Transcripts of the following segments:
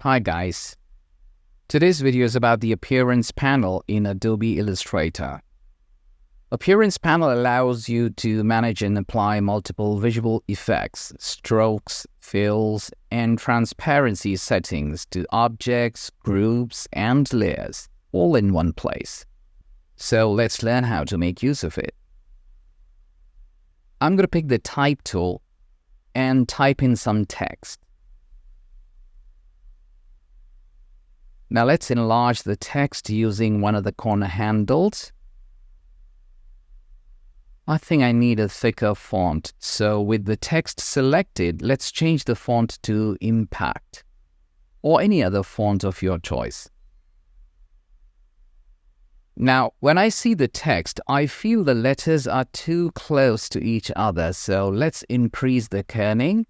Hi guys, today's video is about the Appearance panel in Adobe Illustrator. Appearance panel allows you to manage and apply multiple visual effects, strokes, fills, and transparency settings to objects, groups, and layers, all in one place. So let's learn how to make use of it. I'm going to pick the Type tool and type in some text. Now let's enlarge the text using one of the corner handles. I think I need a thicker font, so with the text selected, let's change the font to Impact or any other font of your choice. Now, when I see the text, I feel the letters are too close to each other, so let's increase the kerning,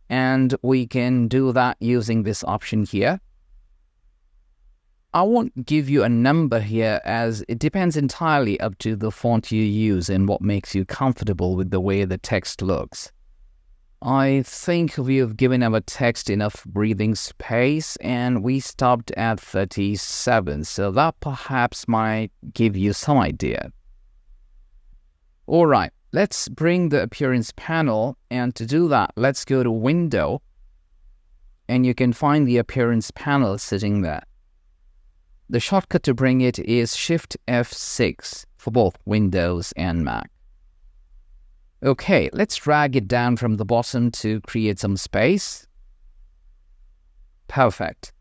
and we can do that using this option here. I won't give you a number here as it depends entirely up to the font you use and what makes you comfortable with the way the text looks. I think we've given our text enough breathing space and we stopped at 37, so that perhaps might give you some idea. Alright, let's bring the Appearance panel, and to do that, let's go to Window, and you can find the Appearance panel sitting there. The shortcut to bring it is Shift F6 for both Windows and Mac. Okay, let's drag it down from the bottom to create some space. Perfect.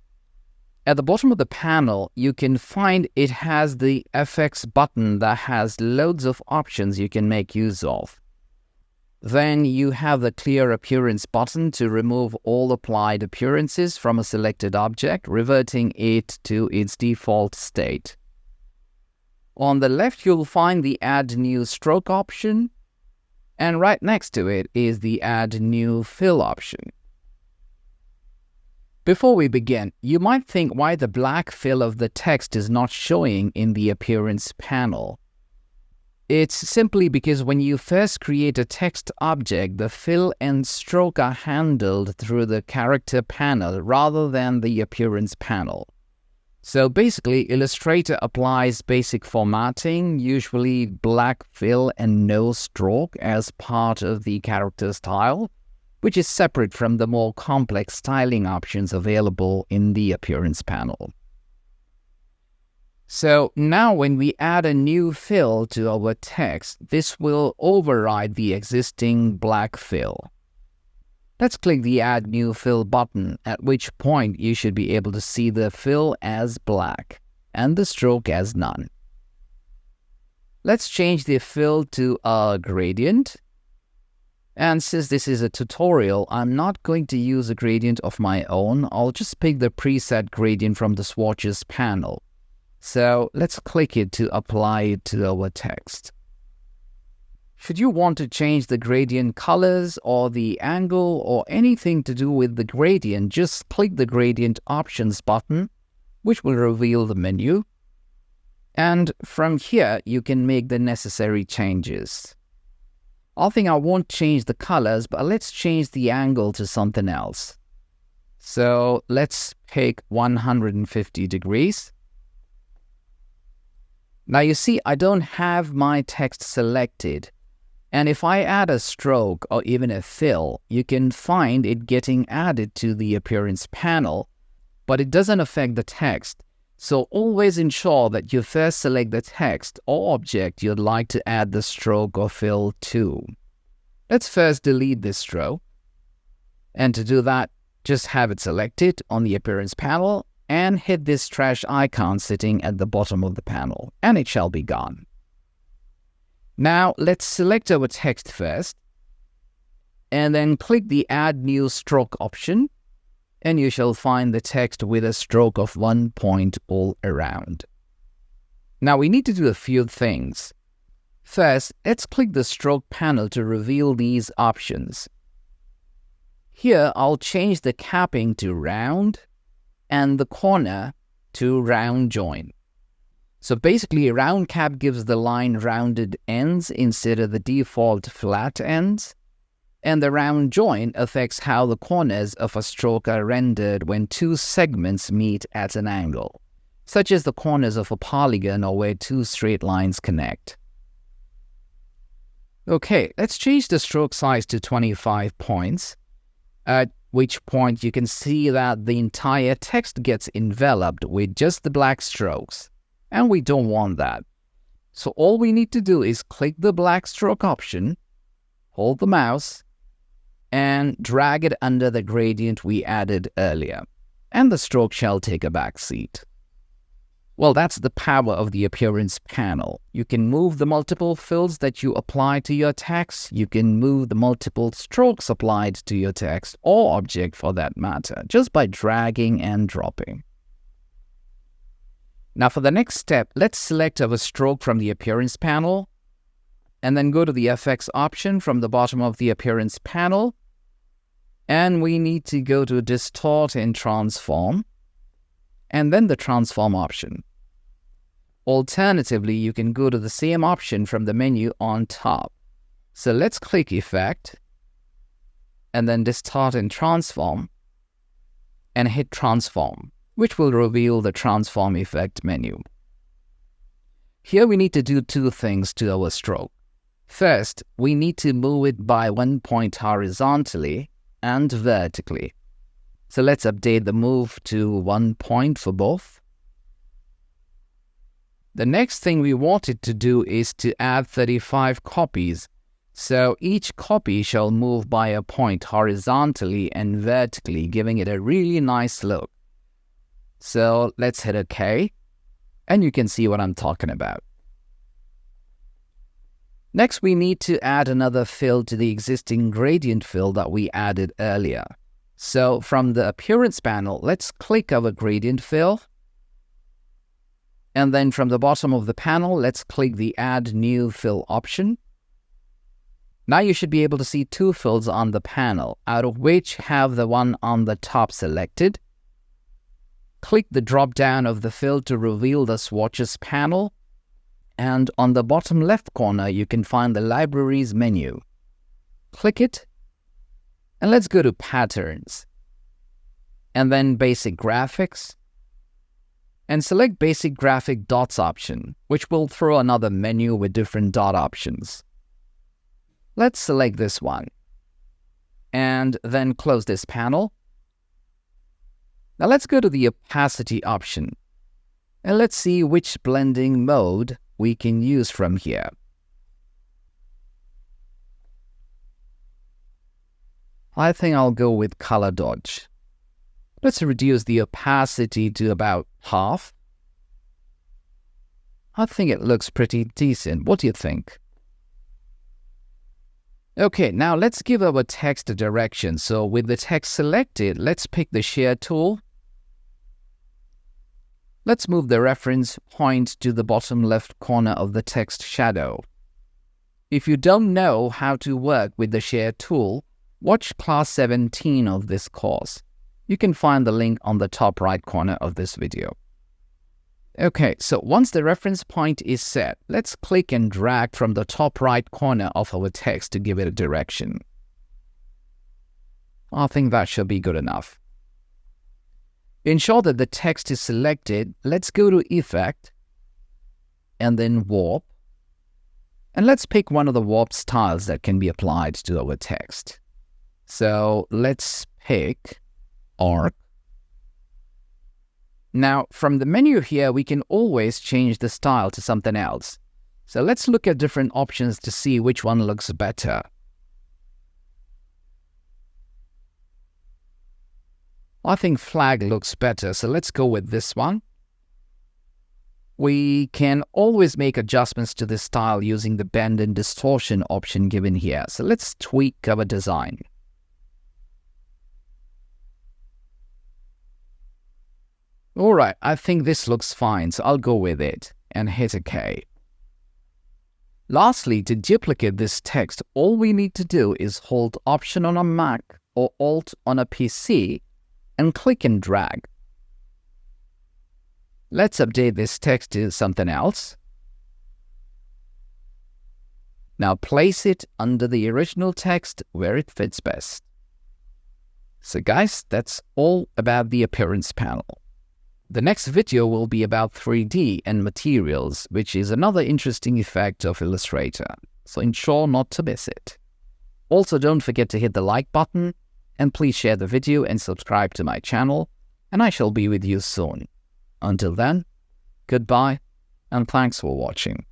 At the bottom of the panel, you can find it has the FX button that has loads of options you can make use of. Then you have the Clear Appearance button to remove all applied appearances from a selected object, reverting it to its default state. On the left, you'll find the Add New Stroke option, and right next to it is the Add New Fill option. Before we begin, you might think why the black fill of the text is not showing in the Appearance panel. It's simply because when you first create a text object, the fill and stroke are handled through the Character panel rather than the Appearance panel. So basically, Illustrator applies basic formatting, usually black fill and no stroke, as part of the character style, which is separate from the more complex styling options available in the Appearance panel. So now when we add a new fill to our text, this will override the existing black fill. Let's click the Add New Fill button, at which point you should be able to see the fill as black and the stroke as none. Let's change the fill to a gradient. And since this is a tutorial, I'm not going to use a gradient of my own. I'll just pick the preset gradient from the Swatches panel. So let's click it to apply it to our text. Should you want to change the gradient colors or the angle or anything to do with the gradient, just click the Gradient Options button, which will reveal the menu. And from here, you can make the necessary changes. I think I won't change the colors, but let's change the angle to something else. So let's pick 150 degrees. Now you see, I don't have my text selected, and if I add a stroke or even a fill, you can find it getting added to the Appearance panel, but it doesn't affect the text. So always ensure that you first select the text or object you'd like to add the stroke or fill to. Let's first delete this stroke, and to do that, just have it selected on the Appearance panel and hit this trash icon sitting at the bottom of the panel, and it shall be gone. Now let's select our text first, and then click the Add New Stroke option, and you shall find the text with a stroke of 1 point all around. Now we need to do a few things. First, let's click the Stroke panel to reveal these options. Here I'll change the capping to round, and the corner to round join. So basically, a round cap gives the line rounded ends instead of the default flat ends. And the round join affects how the corners of a stroke are rendered when two segments meet at an angle, such as the corners of a polygon or where two straight lines connect. Okay, let's change the stroke size to 25 points, at which point you can see that the entire text gets enveloped with just the black strokes, and we don't want that. So all we need to do is click the black stroke option, hold the mouse, and drag it under the gradient we added earlier, and the stroke shall take a back seat. Well, that's the power of the appearance panel. You can move the multiple fills that you apply to your text. You can move the multiple strokes applied to your text or object for that matter, just by dragging and dropping. Now for the next step, let's select our stroke from the appearance panel and then go to the FX option from the bottom of the appearance panel. And we need to go to Distort and Transform, and then the Transform option. Alternatively, you can go to the same option from the menu on top. So let's click Effect, and then Distort and Transform, and hit Transform, which will reveal the Transform Effect menu. Here we need to do two things to our stroke. First, we need to move it by 1 point horizontally and vertically. So let's update the move to 1 point for both. The next thing we wanted to do is to add 35 copies. So each copy shall move by a point horizontally and vertically, giving it a really nice look. So let's hit OK, and you can see what I'm talking about. Next, we need to add another fill to the existing gradient fill that we added earlier. So from the appearance panel, let's click our gradient fill. And then from the bottom of the panel, let's click the Add New Fill option. Now you should be able to see two fills on the panel, out of which have the one on the top selected. Click the drop-down of the fill to reveal the swatches panel. And on the bottom left corner, you can find the Libraries menu. Click it, and let's go to Patterns, and then Basic Graphics, and select Basic Graphic Dots option, which will throw another menu with different dot options. Let's select this one, and then close this panel. Now let's go to the Opacity option, and let's see which blending mode we can use from here. I think I'll go with Color Dodge. Let's reduce the opacity to about half. I think it looks pretty decent. What do you think? Okay, now let's give our text a direction. So with the text selected, let's pick the Share tool. Let's move the reference point to the bottom left corner of the text shadow. If you don't know how to work with the Share tool, watch Class 17 of this course. You can find the link on the top right corner of this video. Okay, so once the reference point is set, let's click and drag from the top right corner of our text to give it a direction. I think that should be good enough. Ensure that the text is selected. Let's go to Effect, and then Warp. And let's pick one of the warp styles that can be applied to our text. So let's pick Arc. Now, from the menu here, we can always change the style to something else. So let's look at different options to see which one looks better. I think flag looks better, so let's go with this one. We can always make adjustments to this style using the bend and distortion option given here. So let's tweak our design. Alright, I think this looks fine, so I'll go with it and hit OK. Lastly, to duplicate this text, all we need to do is hold Option on a Mac or Alt on a PC and click and drag. Let's update this text to something else. Now place it under the original text where it fits best. So guys, that's all about the appearance panel. The next video will be about 3D and materials, which is another interesting effect of Illustrator, so ensure not to miss it. Also, don't forget to hit the like button, and please share the video and subscribe to my channel, and I shall be with you soon. Until then, goodbye, and thanks for watching.